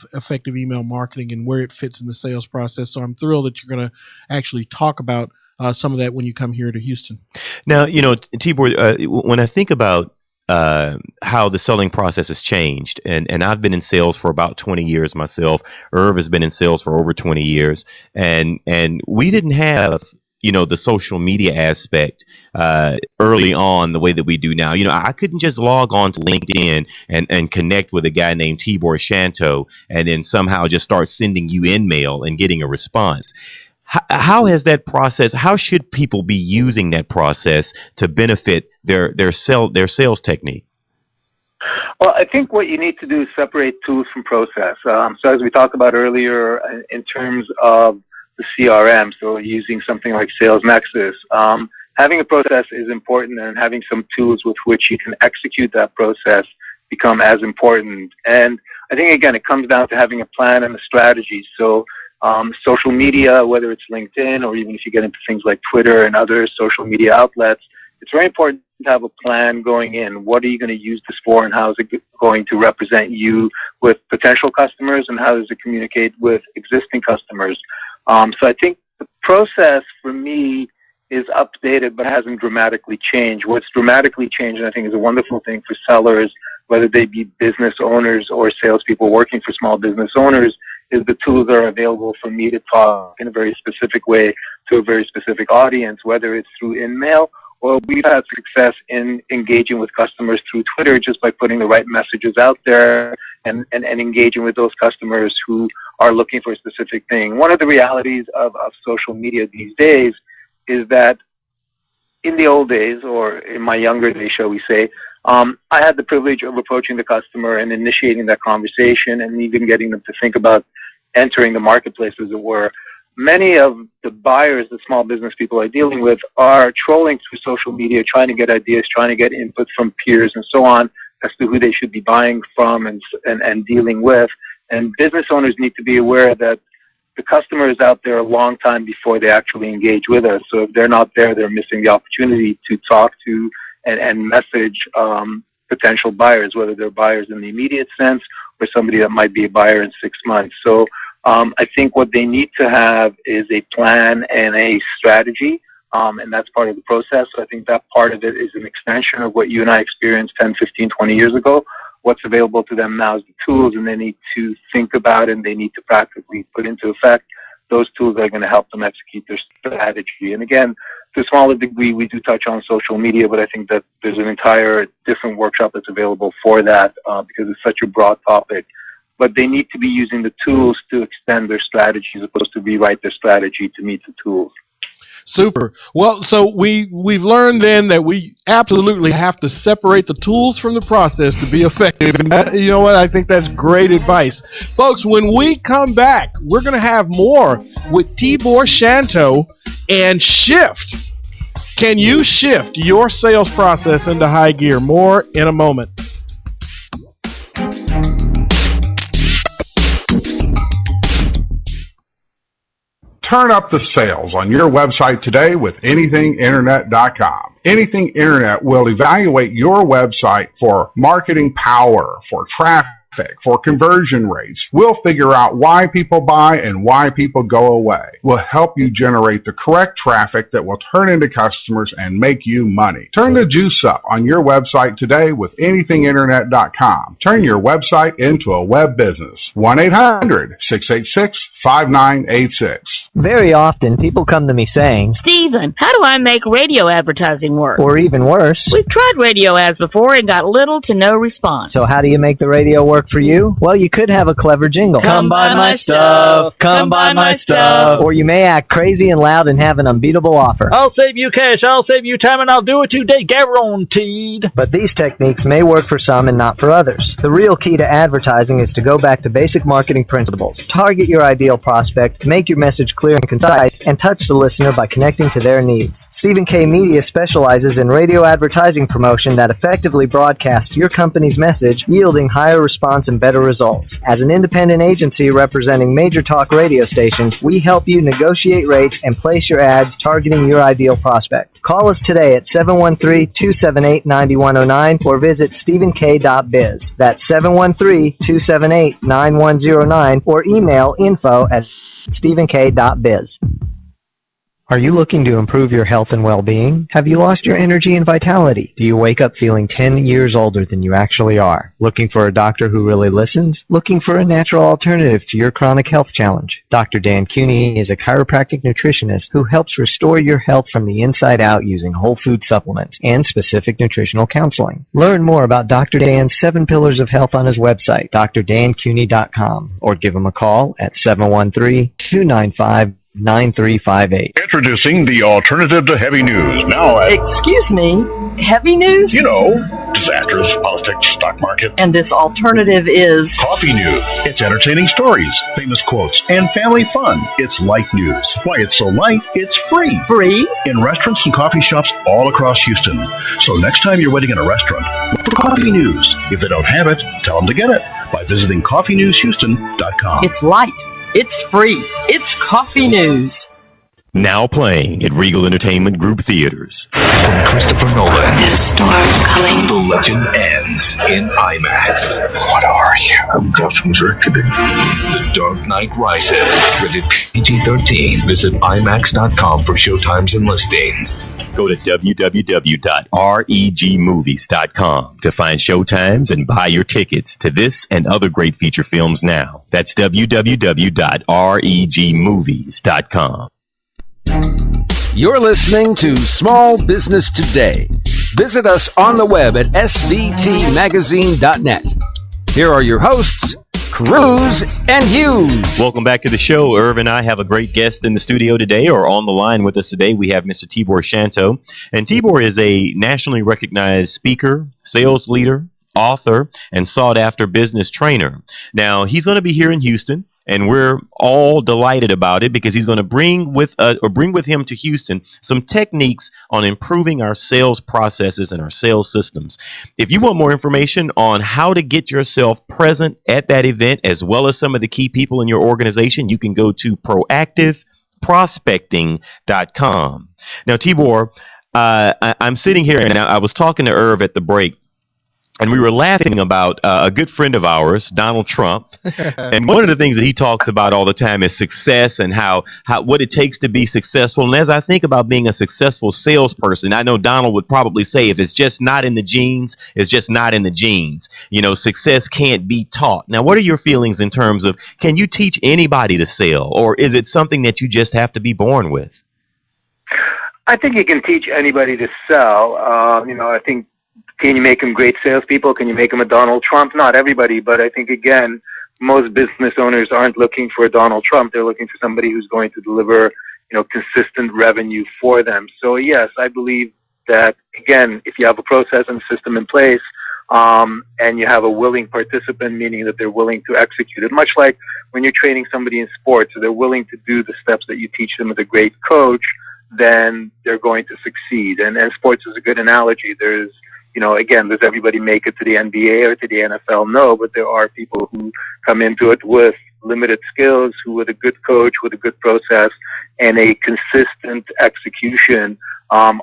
marketing and where it fits in the sales process. So I'm thrilled that you're going to actually talk about some of that when you come here to Houston. Now, Tibor, when I think about how the selling process has changed, and I've been in sales for about 20 years myself. Irv has been in sales for over 20 years, and we didn't have the social media aspect early on the way that we do now. I couldn't just log on to LinkedIn and connect with a guy named Tibor Shanto and then somehow just start sending you InMail and getting a response. How has that process, how should people be using that process to benefit their sales technique? Well, I think what you need to do is separate tools from process. So as we talked about earlier, in terms of the CRM, so using something like Sales Nexus, having a process is important, and having some tools with which you can execute that process become as important. And I think, again, it comes down to having a plan and a strategy. So social media, whether it's LinkedIn or even if you get into things like Twitter and other social media outlets, it's very important to have a plan going in. What are you going to use this for, and how is it going to represent you with potential customers, and how does it communicate with existing customers? So I think the process for me is updated but hasn't dramatically changed. What's dramatically changed, and I think is a wonderful thing for sellers, whether they be business owners or salespeople working for small business owners, is the tools that are available for me to talk in a very specific way to a very specific audience, whether it's through InMail or we've had success in engaging with customers through Twitter just by putting the right messages out there and engaging with those customers who are looking for a specific thing. One of the realities of social media these days is that in the old days, or in my younger days, shall we say, I had the privilege of approaching the customer and initiating that conversation and even getting them to think about entering the marketplace, as it were. Many of the buyers that small business people are dealing with are trolling through social media, trying to get ideas, trying to get input from peers and so on as to who they should be buying from and dealing with. And business owners need to be aware that the customer is out there a long time before they actually engage with us. So if they're not there, they're missing the opportunity to talk to and message potential buyers, whether they're buyers in the immediate sense or somebody that might be a buyer in 6 months. So I think what they need to have is a plan and a strategy, and that's part of the process. So I think that part of it is an extension of what you and I experienced 10, 15, 20 years ago. What's available to them now is the tools, and they need to think about and they need to practically put into effect those tools that are going to help them execute their strategy. And again, to a smaller degree, we do touch on social media, but I think that there's an entire different workshop that's available for that because it's such a broad topic. But they need to be using the tools to extend their strategy as opposed to rewrite their strategy to meet the tools. Super. Well, so we've learned then that we absolutely have to separate the tools from the process to be effective. And that, you know what? I think that's great advice. Folks, when we come back, we're going to have more with Tibor Shanto and Shift. Can you shift your sales process into high gear? More in a moment. Turn up the sales on your website today with anythinginternet.com. Anything Internet will evaluate your website for marketing power, for traffic, for conversion rates. We'll figure out why people buy and why people go away. We'll help you generate the correct traffic that will turn into customers and make you money. Turn the juice up on your website today with anythinginternet.com. Turn your website into a web business. 1-800-686-5986. Very often, people come to me saying, Stephen, how do I make radio advertising work? Or even worse, we've tried radio ads before and got little to no response. So how do you make the radio work for you? Well, you could have a clever jingle. Come buy my stuff. Come buy my stuff. Or you may act crazy and loud and have an unbeatable offer. I'll save you cash, I'll save you time, and I'll do it today, guaranteed. But these techniques may work for some and not for others. The real key to advertising is to go back to basic marketing principles. Target your ideal prospect, make your message clear and concise, and touch the listener by connecting to their needs. Stephen K. Media specializes in radio advertising promotion that effectively broadcasts your company's message, yielding higher response and better results. As an independent agency representing major talk radio stations, we help you negotiate rates and place your ads targeting your ideal prospect. Call us today at 713-278-9109 or visit stephenk.biz. That's 713-278-9109 or email info@stephenk.biz. Are you looking to improve your health and well-being? Have you lost your energy and vitality? Do you wake up feeling 10 years older than you actually are? Looking for a doctor who really listens? Looking for a natural alternative to your chronic health challenge? Dr. Dan Cuny is a chiropractic nutritionist who helps restore your health from the inside out using whole food supplements and specific nutritional counseling. Learn more about Dr. Dan's 7 Pillars of Health on his website, drdancuny.com, or give him a call at 713-295-9358. Introducing the alternative to heavy news. Now at... Excuse me, heavy news? You know, disasters, politics, stock market. And this alternative is... Coffee news. It's entertaining stories, famous quotes, and family fun. It's light news. Why it's so light, it's free. Free? In restaurants and coffee shops all across Houston. So next time you're waiting in a restaurant, look for coffee news. If they don't have it, tell them to get it by visiting coffeenewshouston.com. It's light. It's free. It's coffee news. Now playing at Regal Entertainment Group Theaters. From Christopher Nolan. The storm's coming. The legend ends in IMAX. What are you? I'm Gotham's Reckoning. The Dark Knight Rises. Rated PG-13. Visit IMAX.com for showtimes and listings. Go to www.regmovies.com to find showtimes and buy your tickets to this and other great feature films now. That's www.regmovies.com. You're listening to Small Business Today. Visit us on the web at svtmagazine.net. Here are your hosts, Cruise and Hughes. Welcome back to the show. Irv and I have a great guest in the studio today, or on the line with us today. We have Mr. Tibor Shanto. And Tibor is a nationally recognized speaker, sales leader, author, and sought-after business trainer. Now, he's going to be here in Houston, and we're all delighted about it because he's going to bring with him to Houston some techniques on improving our sales processes and our sales systems. If you want more information on how to get yourself present at that event, as well as some of the key people in your organization, you can go to proactiveprospecting.com. Now, Tibor, I'm sitting here and I was talking to Irv at the break, and we were laughing about a good friend of ours, Donald Trump. And one of the things that he talks about all the time is success and how what it takes to be successful. And as I think about being a successful salesperson, I know Donald would probably say if it's just not in the genes, it's just not in the genes. You know, success can't be taught. Now, what are your feelings in terms of, can you teach anybody to sell, or is it something that you just have to be born with? I think you can teach anybody to sell. I think, can you make them great salespeople? Can you make them a Donald Trump? Not everybody, but I think, again, most business owners aren't looking for a Donald Trump. They're looking for somebody who's going to deliver, consistent revenue for them. So, yes, I believe that, again, if you have a process and a system in place, and you have a willing participant, meaning that they're willing to execute it, much like when you're training somebody in sports, so they're willing to do the steps that you teach them as a great coach, then they're going to succeed. And sports is a good analogy. There's does everybody make it to the NBA or to the NFL? No, but there are people who come into it with limited skills, who with a good coach, with a good process, and a consistent execution, are,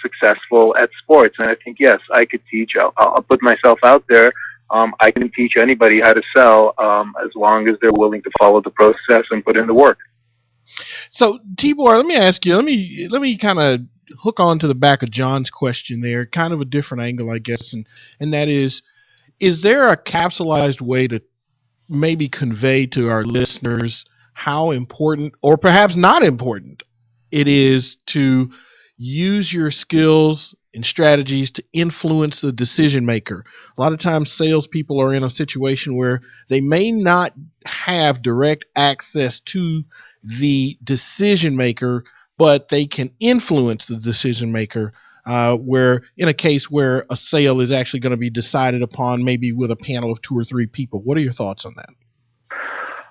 successful at sports. And I think, yes, I could teach. I'll put myself out there. I can teach anybody how to sell, as long as they're willing to follow the process and put in the work. So, Tibor, let me ask you, let me kind of hook on to the back of John's question there, kind of a different angle, I guess, and that is there a capsulized way to maybe convey to our listeners how important, or perhaps not important, it is to use your skills and strategies to influence the decision maker? A lot of times salespeople are in a situation where they may not have direct access to the decision maker, but they can influence the decision maker, where in a case where a sale is actually going to be decided upon maybe with a panel of 2 or 3 people. What are your thoughts on that?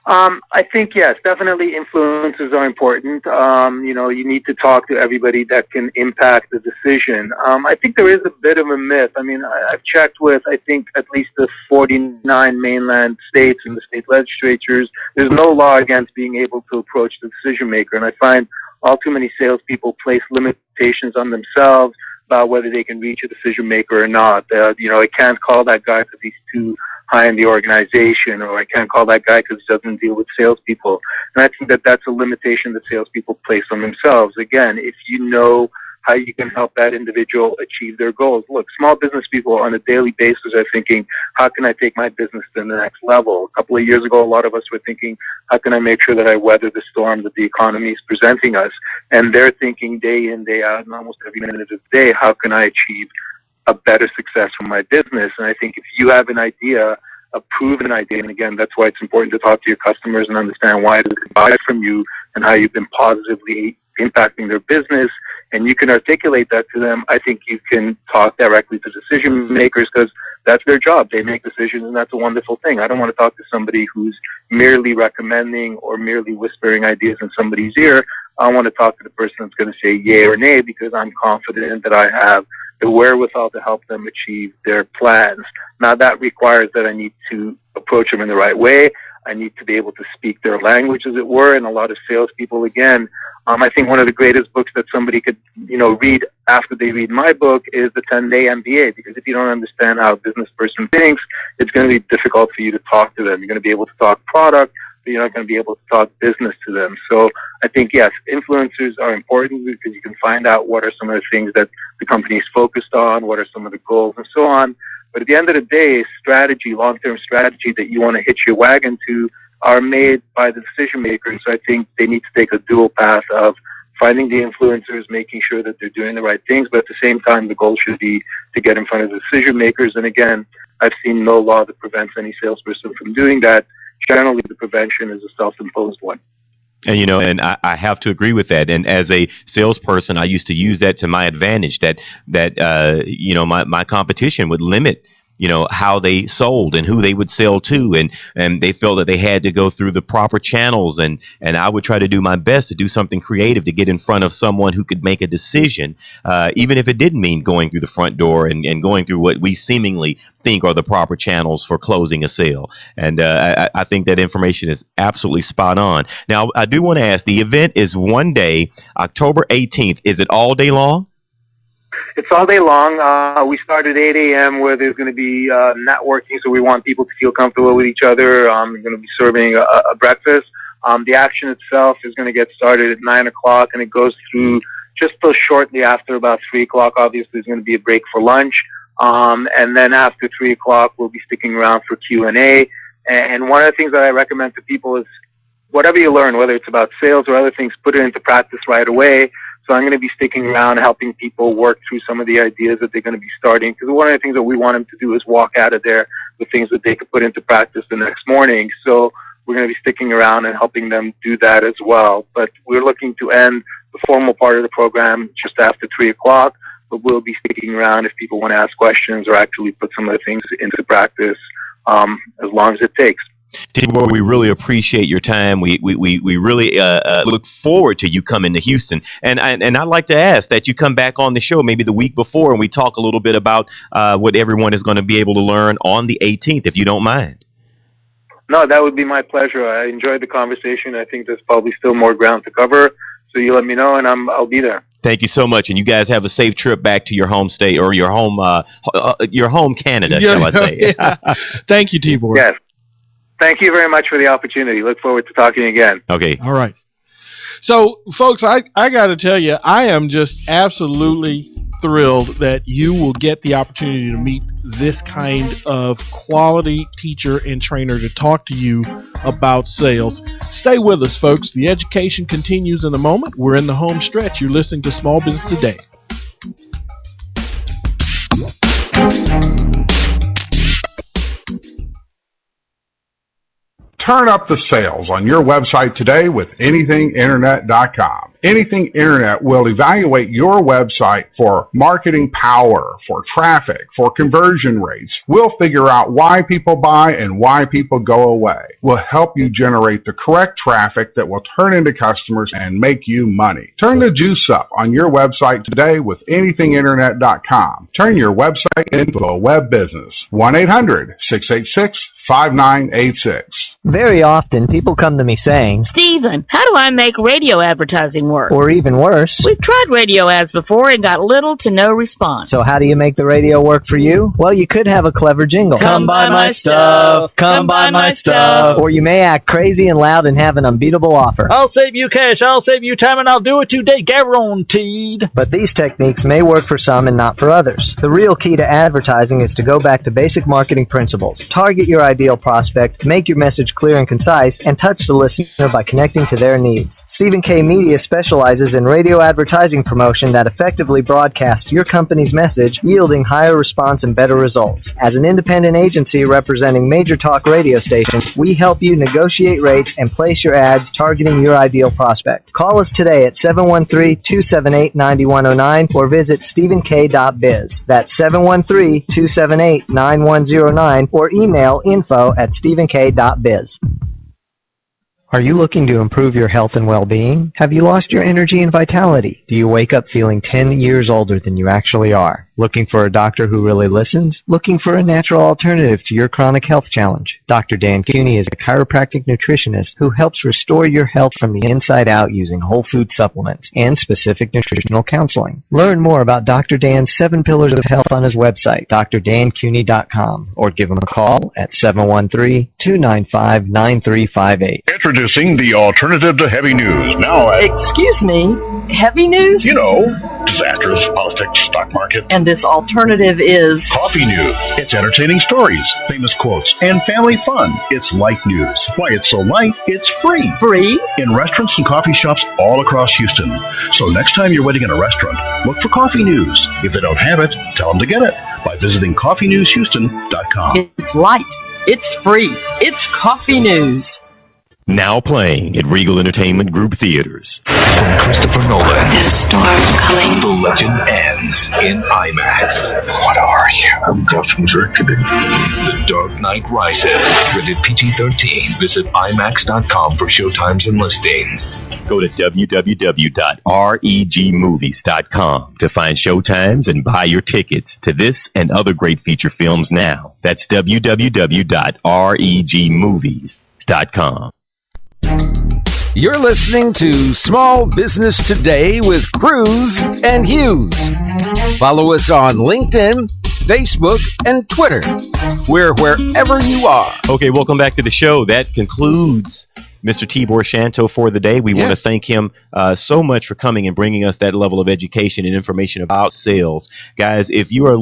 I think, yes, definitely influencers are important. You need to talk to everybody that can impact the decision. I think there is a bit of a myth. I mean, I've checked with, I think, at least the 49 mainland states and the state legislatures. There's no law against being able to approach the decision maker. And I find all too many salespeople place limitations on themselves about whether they can reach a decision maker or not. I can't call that guy because he's too high in the organization, or I can't call that guy because he doesn't deal with salespeople. And I think that that's a limitation that salespeople place on themselves. Again, if you know how you can help that individual achieve their goals. Look, small business people on a daily basis are thinking, how can I take my business to the next level? A couple of years ago, a lot of us were thinking, how can I make sure that I weather the storm that the economy is presenting us? And they're thinking day in, day out, and almost every minute of the day, how can I achieve a better success for my business? And I think if you have an idea, a proven idea, and again, that's why it's important to talk to your customers and understand why they buy from you and how you've been positively impacting their business, and you can articulate that to them, I think you can talk directly to decision makers, because that's their job. They make decisions, and that's a wonderful thing. I don't want to talk to somebody who's merely recommending or merely whispering ideas in somebody's ear. I want to talk to the person that's going to say yay or nay, because I'm confident that I have the wherewithal to help them achieve their plans. Now, that requires that I need to approach them in the right way. I need to be able to speak their language, as it were. And a lot of salespeople, again, I think one of the greatest books that somebody could, read after they read my book is the 10-Day MBA, because if you don't understand how a business person thinks, it's going to be difficult for you to talk to them. You're going to be able to talk product, but you're not going to be able to talk business to them. So I think, yes, influencers are important because you can find out what are some of the things that the company is focused on, what are some of the goals, and so on. But at the end of the day, strategy, long-term strategy that you want to hitch your wagon to are made by the decision makers. So I think they need to take a dual path of finding the influencers, making sure that they're doing the right things, but at the same time, the goal should be to get in front of the decision makers. And again, I've seen no law that prevents any salesperson from doing that. Generally, the prevention is a self-imposed one. And I have to agree with that. And as a salesperson, I used to use that to my advantage. That my competition would limit how they sold and who they would sell to, and they felt that they had to go through the proper channels, and I would try to do my best to do something creative to get in front of someone who could make a decision, even if it didn't mean going through the front door and going through what we seemingly think are the proper channels for closing a sale. And I think that information is absolutely spot on. Now, I do want to ask, the event is one day, October 18th. Is it all day long? It's all day long. We start at 8 a.m. where there's going to be networking, so we want people to feel comfortable with each other. We're going to be serving a breakfast. The action itself is going to get started at 9 o'clock, and it goes through just till shortly after about 3 o'clock. Obviously, there's going to be a break for lunch. And then after 3 o'clock, we'll be sticking around for Q&A. And one of the things that I recommend to people is whatever you learn, whether it's about sales or other things, put it into practice right away. So I'm going to be sticking around helping people work through some of the ideas that they're going to be starting. Because one of the things that we want them to do is walk out of there with things that they could put into practice the next morning. So we're going to be sticking around and helping them do that as well. But we're looking to end the formal part of the program just after 3 o'clock. But we'll be sticking around if people want to ask questions or actually put some of the things into practice as long as it takes. Tibor, we really appreciate your time. We really look forward to you coming to Houston. And I'd like to ask that you come back on the show maybe the week before and we talk a little bit about what everyone is going to be able to learn on the 18th, if you don't mind. No, that would be my pleasure. I enjoyed the conversation. I think there's probably still more ground to cover. So you let me know, and I'll be there. Thank you so much, and you guys have a safe trip back to your home state or your home Canada, shall I say? Yeah. Thank you, Tibor. Yes. Thank you very much for the opportunity. Look forward to talking again. Okay. All right. So, folks, I got to tell you, I am just absolutely thrilled that you will get the opportunity to meet this kind of quality teacher and trainer to talk to you about sales. Stay with us, folks. The education continues in a moment. We're in the home stretch. You're listening to Small Business Today. Turn up the sales on your website today with anythinginternet.com. Anything Internet will evaluate your website for marketing power, for traffic, for conversion rates. We'll figure out why people buy and why people go away. We'll help you generate the correct traffic that will turn into customers and make you money. Turn the juice up on your website today with anythinginternet.com. Turn your website into a web business. 1-800-686-5986. Very often, people come to me saying, Stephen, how do I make radio advertising work? or even worse, We've tried radio ads before and got little to no response. so how do you make the radio work for you? Well, you could have a clever jingle. Come buy my stuff. Come buy my stuff. Or you may act crazy and loud and have an unbeatable offer. I'll save you cash, I'll save you time, and I'll do it today, guaranteed. But these techniques may work for some and not for others. The real key to advertising is to go back to basic marketing principles. Target your ideal prospect, make your message clear and concise, and touch the listener by connecting to their needs. Stephen K. Media specializes in radio advertising promotion that effectively broadcasts your company's message, yielding higher response and better results. As an independent agency representing major talk radio stations, we help you negotiate rates and place your ads targeting your ideal prospect. Call us today at 713-278-9109 or visit stephenk.biz. That's 713-278-9109 or email info@stephenk.biz. Are you looking to improve your health and well-being? Have you lost your energy and vitality? Do you wake up feeling 10 years older than you actually are? Looking for a doctor who really listens? Looking for a natural alternative to your chronic health challenge? Dr. Dan Cooney is a chiropractic nutritionist who helps restore your health from the inside out using whole food supplements and specific nutritional counseling. Learn more about Dr. Dan's 7 Pillars of Health on his website, drdancooney.com, or give him a call at 713-295-9358. Introducing the alternative to heavy news. Now at, Excuse me, heavy news? you know, disasters, politics, stock market. And this alternative is... Coffee news. It's entertaining stories, famous quotes, and family fun. It's light news. Why it's so light, it's free. Free? In restaurants and coffee shops all across Houston. So next time you're waiting in a restaurant, look for coffee news. If they don't have it, tell them to get it by visiting coffeenewshouston.com. It's light. It's free. It's coffee news. Now playing at Regal Entertainment Group Theaters. From Christopher Nolan. The storm's coming. The legend ends in IMAX. What are you? I'm Gotham Reckoning. The Dark Knight Rises. Rated PG-13. Visit IMAX.com for showtimes and listings. Go to www.regmovies.com to find showtimes and buy your tickets to this and other great feature films now. That's www.regmovies.com. You're listening to Small Business Today with Cruise and Hughes. Follow us on LinkedIn, Facebook, and Twitter. We're wherever you are. Okay, welcome back to the show. That concludes Mr. Tibor Shanto for the day. We want to thank him so much for coming and bringing us that level of education and information about sales. Guys, if you're in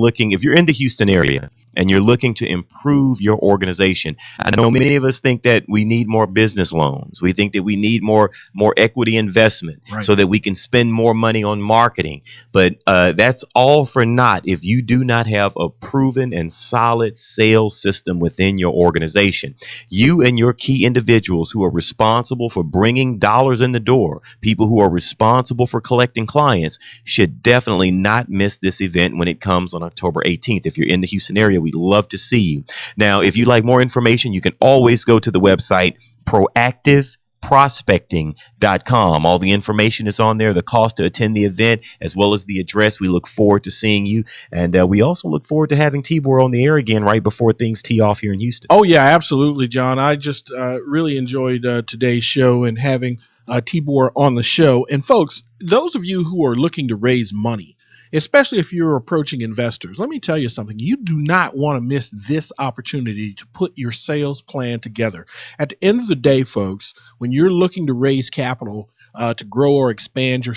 the Houston area and you're looking to improve your organization, I know many of us think that we need more business loans. We think that we need more equity investment so that we can spend more money on marketing. But that's all for naught if you do not have a proven and solid sales system within your organization. You and your key individuals who are responsible for bringing dollars in the door, people who are responsible for collecting clients, should definitely not miss this event when it comes on October 18th. If you're in the Houston area, we'd love to see you. Now, if you'd like more information, you can always go to the website proactiveprospecting.com. All the information is on there, the cost to attend the event, as well as the address. We look forward to seeing you. And we also look forward to having Tibor on the air again right before things tee off here in Houston. Oh, yeah, absolutely, John. I just really enjoyed today's show and having Tibor on the show. And, folks, those of you who are looking to raise money, especially if you're approaching investors, let me tell you something. You do not want to miss this opportunity to put your sales plan together. At the end of the day, folks, when you're looking to raise capital to grow or expand your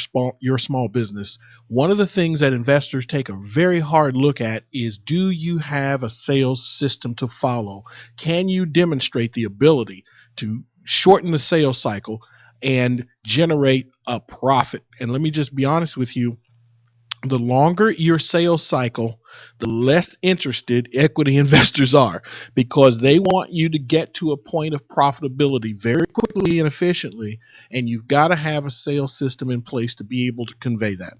small business, one of the things that investors take a very hard look at is, do you have a sales system to follow? Can you demonstrate the ability to shorten the sales cycle and generate a profit? And let me just be honest with you. the longer your sales cycle, the less interested equity investors are, because they want you to get to a point of profitability very quickly and efficiently, and you've got to have a sales system in place to be able to convey that.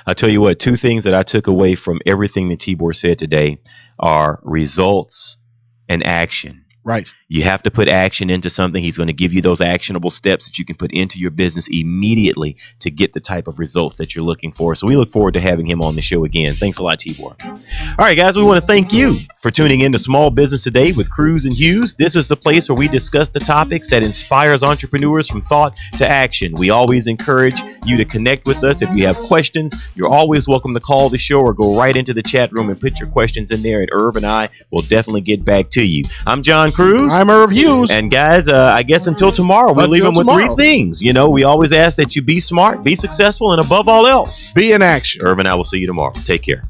I'll tell you what, two things that I took away from everything that Tibor said today are results and action. Right. You have to put action into something. He's going to give you those actionable steps that you can put into your business immediately to get the type of results that you're looking for. So we look forward to having him on the show again. Thanks a lot, Tibor. All right, guys, we want to thank you for tuning in to Small Business Today with Cruise and Hughes. This is the place where we discuss the topics that inspires entrepreneurs from thought to action. We always encourage you to connect with us. If you have questions, you're always welcome to call the show or go right into the chat room and put your questions in there, and Irv and I will definitely get back to you. I'm John Cruise. I'm Irv Hughes. And guys, I guess until tomorrow, we'll leave them with three things. You know, we always ask that you be smart, be successful, and above all else, be in action. Irv and I will see you tomorrow. Take care.